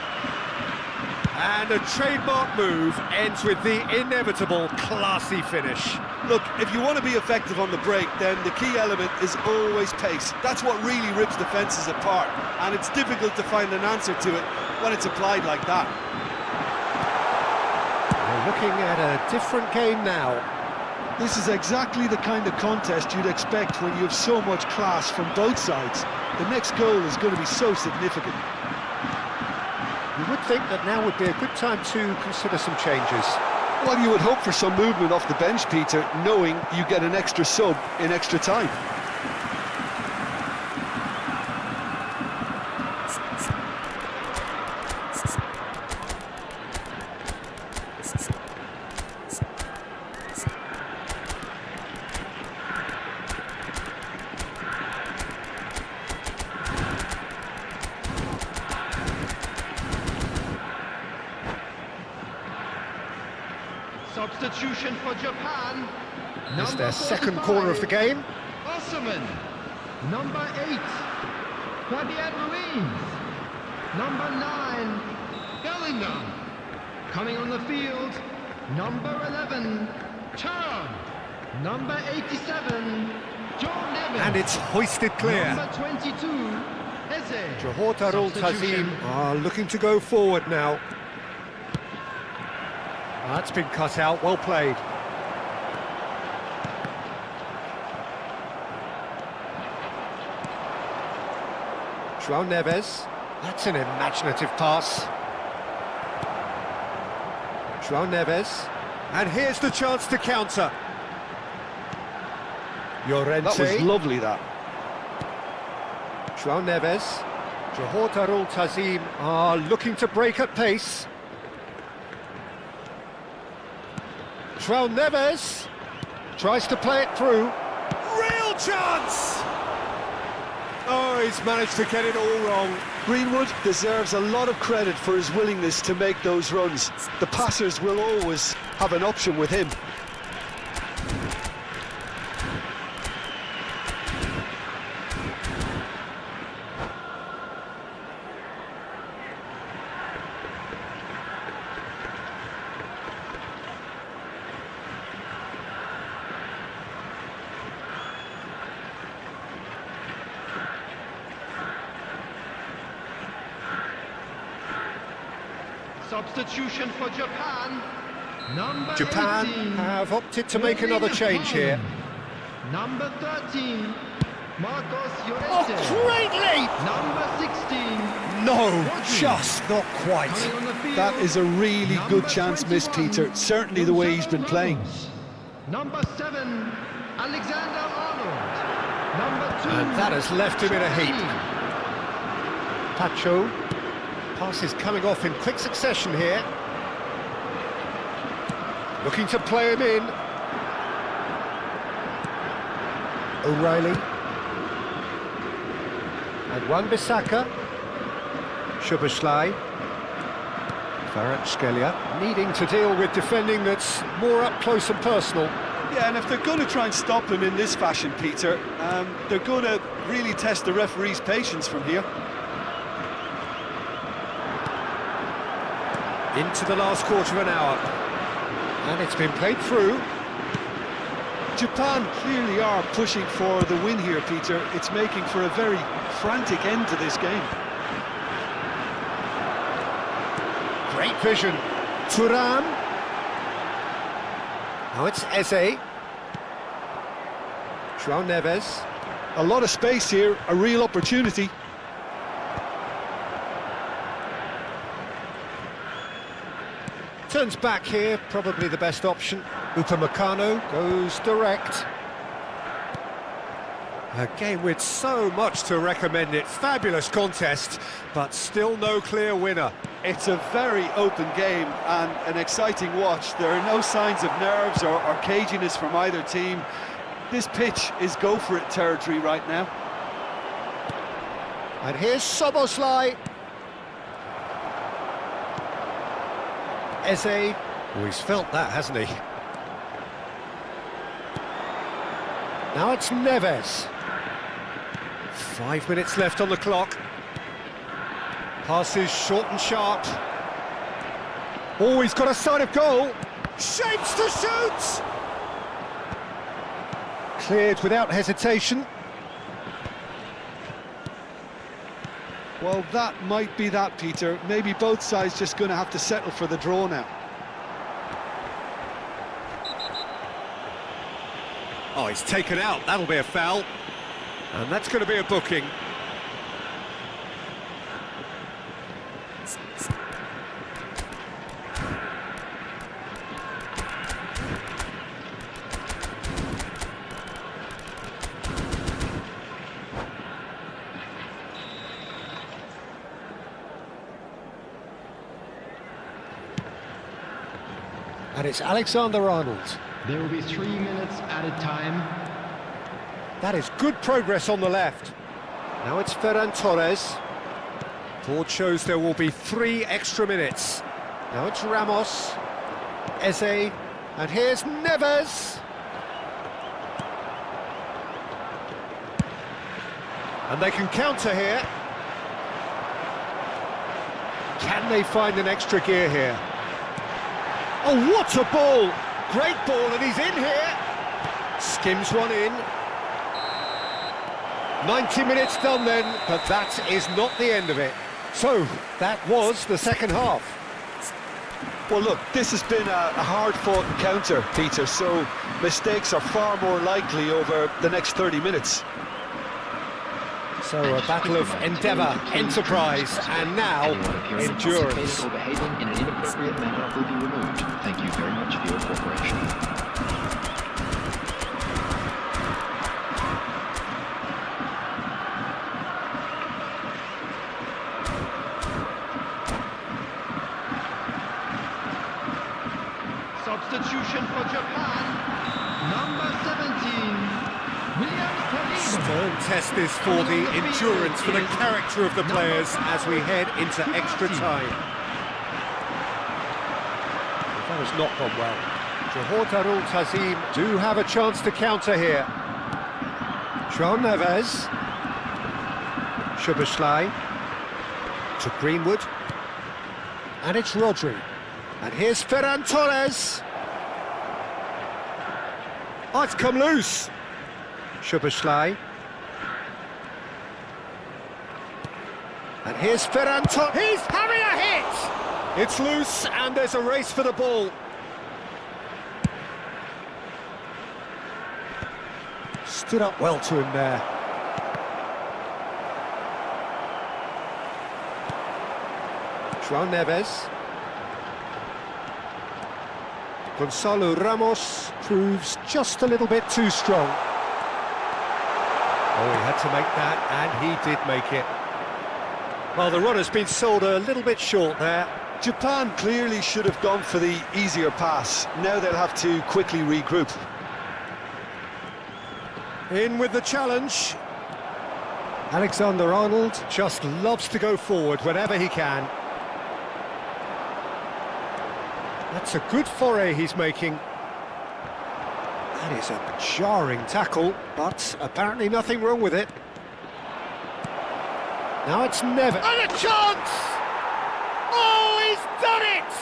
Speaker 3: And a trademark move ends with the inevitable classy finish.
Speaker 5: Look, if you want to be effective on the break, then the key element is always pace. That's what really rips defences apart, and it's difficult to find an answer to it when it's applied like that.
Speaker 3: We're looking at a different game now.
Speaker 5: This is exactly the kind of contest you'd expect when you have so much class from both sides. The next goal is going to be so significant.
Speaker 3: You would think that now would be a good time to consider some changes.
Speaker 5: Well, you would hope for some movement off the bench, Peter, knowing you get an extra sub in extra time.
Speaker 6: Substitution for Japan.
Speaker 3: It's their second
Speaker 6: 45,
Speaker 3: corner of the game.
Speaker 6: Osman. Number 8, Fabian Ruiz. Number 9, Bellingham. Coming on the field, number 11, Thuram. Number 87, Joe Neves.
Speaker 3: And it's hoisted clear.
Speaker 6: Number 22, Eze.
Speaker 3: Johor Darul
Speaker 6: Substitution.
Speaker 3: Ta'zim are looking to go forward now. That's been cut out, well played. Joao Neves, that's an imaginative pass. Joao Neves, and here's the chance to counter. Llorente.
Speaker 5: That was lovely, that.
Speaker 3: Joao Neves. Johor Darul Ta'zim are looking to break at pace. Joao Neves tries to play it through. Real chance! Oh, he's managed to get it all wrong.
Speaker 5: Greenwood deserves a lot of credit for his willingness to make those runs. The passers will always have an option with him.
Speaker 6: Substitution for Japan. Number
Speaker 3: Japan
Speaker 6: 18,
Speaker 3: have opted to make another change here.
Speaker 6: Number 13, Marcos Llorente.
Speaker 3: Oh, great leap!
Speaker 6: Number 16,
Speaker 3: No,
Speaker 6: Rodri.
Speaker 3: just not quite.
Speaker 6: Coming on the field,
Speaker 5: That is a really
Speaker 6: number
Speaker 5: good chance missed,
Speaker 6: 21,
Speaker 5: Peter. Certainly the way he's been
Speaker 6: Gonzalo
Speaker 5: playing.
Speaker 6: Ramos. Number 7, Alexander Arnold. Number 2,
Speaker 3: And that has left him in a heap.
Speaker 6: Chouameni.
Speaker 3: Pacho. Passes coming off in quick succession here. Looking to play him in. O'Reilly. And Wan-Bissaka. Szoboszlai. Kvaratskhelia needing to deal with defending that's more up close and personal.
Speaker 5: Yeah, and if they're going to try and stop him in this fashion, Peter, they're going to really test the referee's patience from here.
Speaker 3: Into the last quarter of an hour. And it's been played through.
Speaker 5: Japan clearly are pushing for the win here, Peter. It's making for a very frantic end to this game.
Speaker 3: Great vision. Thuram. Now it's Eze. Joao Neves.
Speaker 5: A lot of space here, a real opportunity.
Speaker 3: turns back here, probably the best option. Upamecano goes direct. A game with so much to recommend it. Fabulous contest, but still no clear winner.
Speaker 5: It's a very open game and an exciting watch. There are no signs of nerves or caginess from either team. This pitch is go-for-it territory right now.
Speaker 3: And here's Szoboszlai. Eze. Oh, he's felt that, hasn't he? Now it's Neves. 5 minutes left on the clock. Passes short and sharp. Oh, he's got a sight of goal. Shapes to shoot! Cleared without hesitation.
Speaker 5: Well, that might be that, Peter. Maybe both sides just going to have to settle for the draw now.
Speaker 3: Oh, he's taken out. That'll be a foul. And that's going to be a booking. And it's Alexander-Arnold.
Speaker 6: There will be 3 minutes added time.
Speaker 3: That is good progress on the left. Now it's Ferran Torres. Board shows there will be 3 extra minutes. Now it's Ramos. Eze. And here's Neves. And they can counter here. Can they find an extra gear here? Oh, what a ball! Great ball, and he's in here. Skims one in. 90 minutes done then, but that is not the end of it. So, that was the second half.
Speaker 5: Well, look, this has been a hard-fought encounter, Peter, so mistakes are far more likely over the next 30 minutes.
Speaker 3: So, a battle of endeavour, enterprise, and now endurance.
Speaker 7: Or behaving in an inappropriate manner will be removed. Thank you very much for your cooperation.
Speaker 6: Substitution for Japan. Number 17, William Saliba.
Speaker 3: Stern test this for the endurance, for the character of the players as we head into extra time. That has not gone well. Johor Darul Tazim do have a chance to counter here. João Neves. Szoboszlai. To Greenwood. And it's Rodri. And here's Ferran Torres. Oh, it's come loose. Szoboszlai. And here's Ferran Torres. He's having a hit! It's loose, and there's a race for the ball. Stood up well to him there. João Neves. Gonçalo Ramos proves just a little bit too strong. Oh, he had to make that, and he did make it. Well, the run has been sold a little bit short there.
Speaker 5: Japan clearly should have gone for the easier pass. Now they'll have to quickly regroup.
Speaker 3: In with the challenge. Alexander-Arnold just loves to go forward whenever he can. That's a good foray he's making. That is a jarring tackle, but apparently nothing wrong with it. Now it's Neves. And a chance! Oh, he's done it!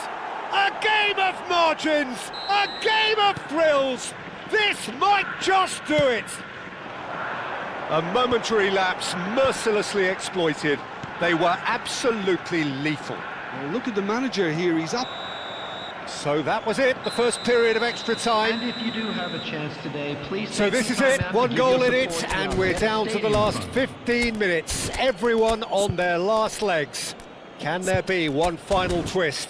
Speaker 3: A game of margins! A game of thrills! This might just do it! A momentary lapse mercilessly exploited. They were absolutely lethal.
Speaker 5: Well, look at the manager here, he's up.
Speaker 3: So that was it, the first period of extra time.
Speaker 6: And if you do have a chance today, please.
Speaker 3: So this is it, one goal in it, and we're down to the last 15 minutes. Everyone on their last legs. Can there be one final twist?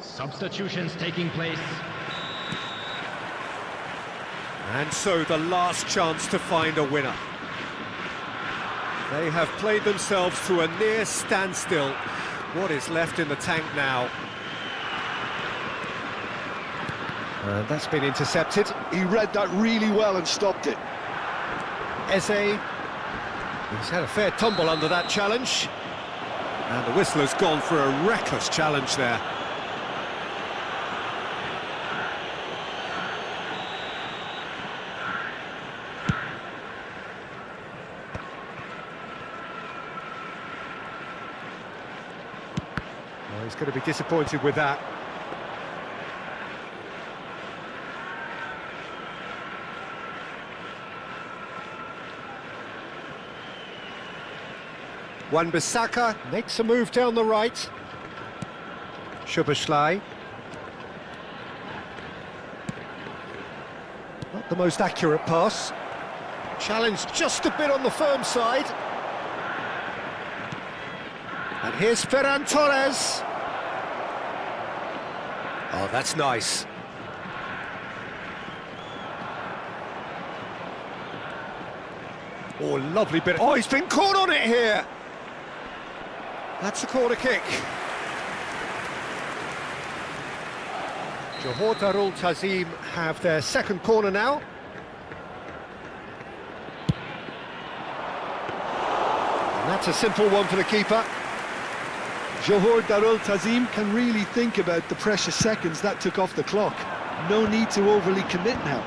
Speaker 6: Substitutions taking place.
Speaker 4: And so the last chance to find a winner. They have played themselves to a near standstill. What is left in the tank now? That's been intercepted.
Speaker 5: He read that really well and stopped it.
Speaker 4: Eze. He's had a fair tumble under that challenge. And the whistler's gone for a reckless challenge there. Well, he's going to be disappointed with that. Wan-Bissaka makes a move down the right. Szoboszlai. Not the most accurate pass. Challenge just a bit on the firm side. And here's Ferran Torres. Oh, that's nice. Oh, lovely bit. Oh, he's been caught on it here. That's a corner kick. Johor Darul Ta'zim have their second corner now. And that's a simple one for the keeper.
Speaker 5: Johor Darul Ta'zim can really think about the precious seconds that took off the clock. No need to overly commit now.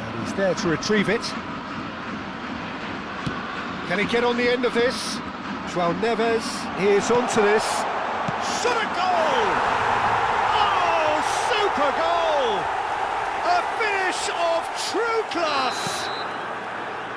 Speaker 4: And he's there to retrieve it. Can he get on the end of this? João Neves is onto this. Shot a goal! Oh, super goal! A finish of true class!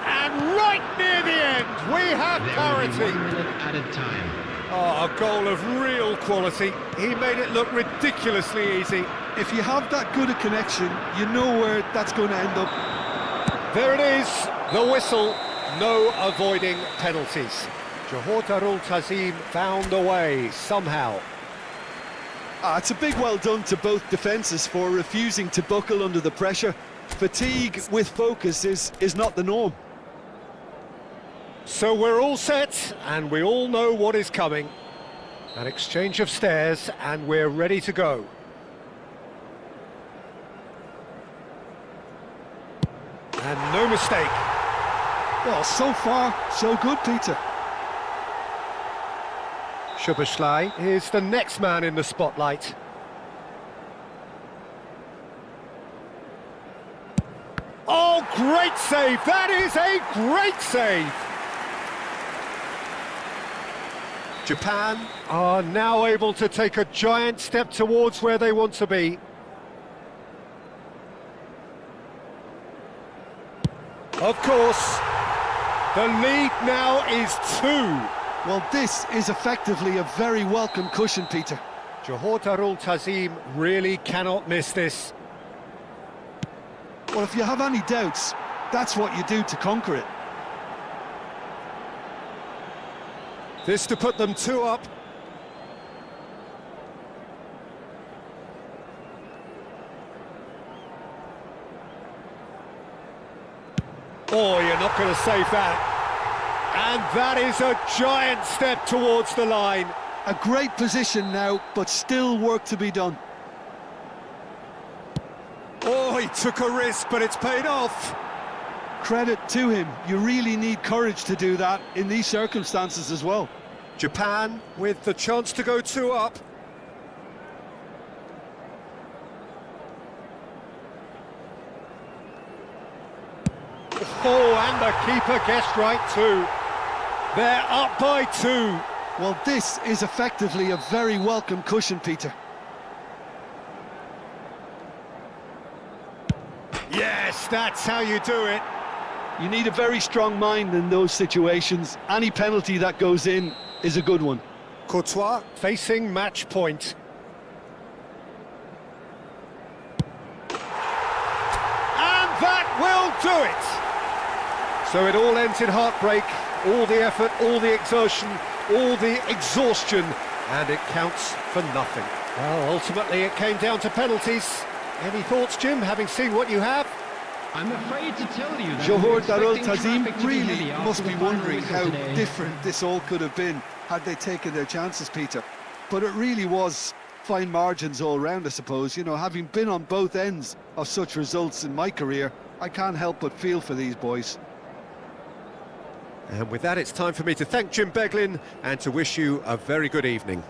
Speaker 4: And right near the end, we have
Speaker 6: There will be
Speaker 4: parity.
Speaker 6: 1 minute added time.
Speaker 4: Oh, a goal of real quality. He made it look ridiculously easy.
Speaker 5: If you have that good a connection, you know where that's going to end up.
Speaker 4: There it is, the whistle. No avoiding penalties. Johor Darul Ta'zim found a way somehow.
Speaker 5: It's a big well done to both defences for refusing to buckle under the pressure. Fatigue with focus is not the norm.
Speaker 4: So we're all set, and we all know what is coming. An exchange of stares, and we're ready to go. And no mistake.
Speaker 5: Well, so far, so good, Peter.
Speaker 4: Szoboszlai is the next man in the spotlight. Oh, great save! That is a great save! Japan are now able to take a giant step towards where they want to be. Of course, the lead now is 2.
Speaker 5: Well, this is effectively a very welcome cushion, Peter.
Speaker 4: Johor Darul Ta'zim really cannot miss this.
Speaker 5: Well, if you have any doubts, that's what you do to conquer it.
Speaker 4: This to put them 2 up. Oh, you're not going to save that. And that is a giant step towards the line.
Speaker 5: A great position now, but still work to be done.
Speaker 4: Oh, he took a risk, but it's paid off.
Speaker 5: Credit to him. You really need courage to do that in these circumstances as well.
Speaker 4: Japan with the chance to go 2 up. Oh, and the keeper guessed right too. They're up by 2.
Speaker 5: Well, this is effectively a very welcome cushion, Peter.
Speaker 4: Yes, that's how you do it.
Speaker 5: You need a very strong mind in those situations. Any penalty that goes in is a good one.
Speaker 4: Courtois facing match point. And that will do it! So it all ends in heartbreak, all the effort, all the exertion, all the exhaustion,
Speaker 3: And it counts for nothing. Well, ultimately it came down to penalties. Any thoughts, Jim, having seen what you have?
Speaker 6: I'm afraid to tell you that
Speaker 5: Johor
Speaker 6: we're
Speaker 5: Darul
Speaker 6: expecting
Speaker 5: Tazim
Speaker 6: traffic to be
Speaker 5: really
Speaker 6: heavy after
Speaker 5: must
Speaker 6: the
Speaker 5: be
Speaker 6: final
Speaker 5: wondering
Speaker 6: whistle
Speaker 5: how
Speaker 6: today.
Speaker 5: different this all could have been had they taken their chances, Peter. But it really was fine margins all round, I suppose. You know, having been on both ends of such results in my career, I can't help but feel for these boys.
Speaker 3: And with that, it's time for me to thank Jim Beglin and to wish you a very good evening.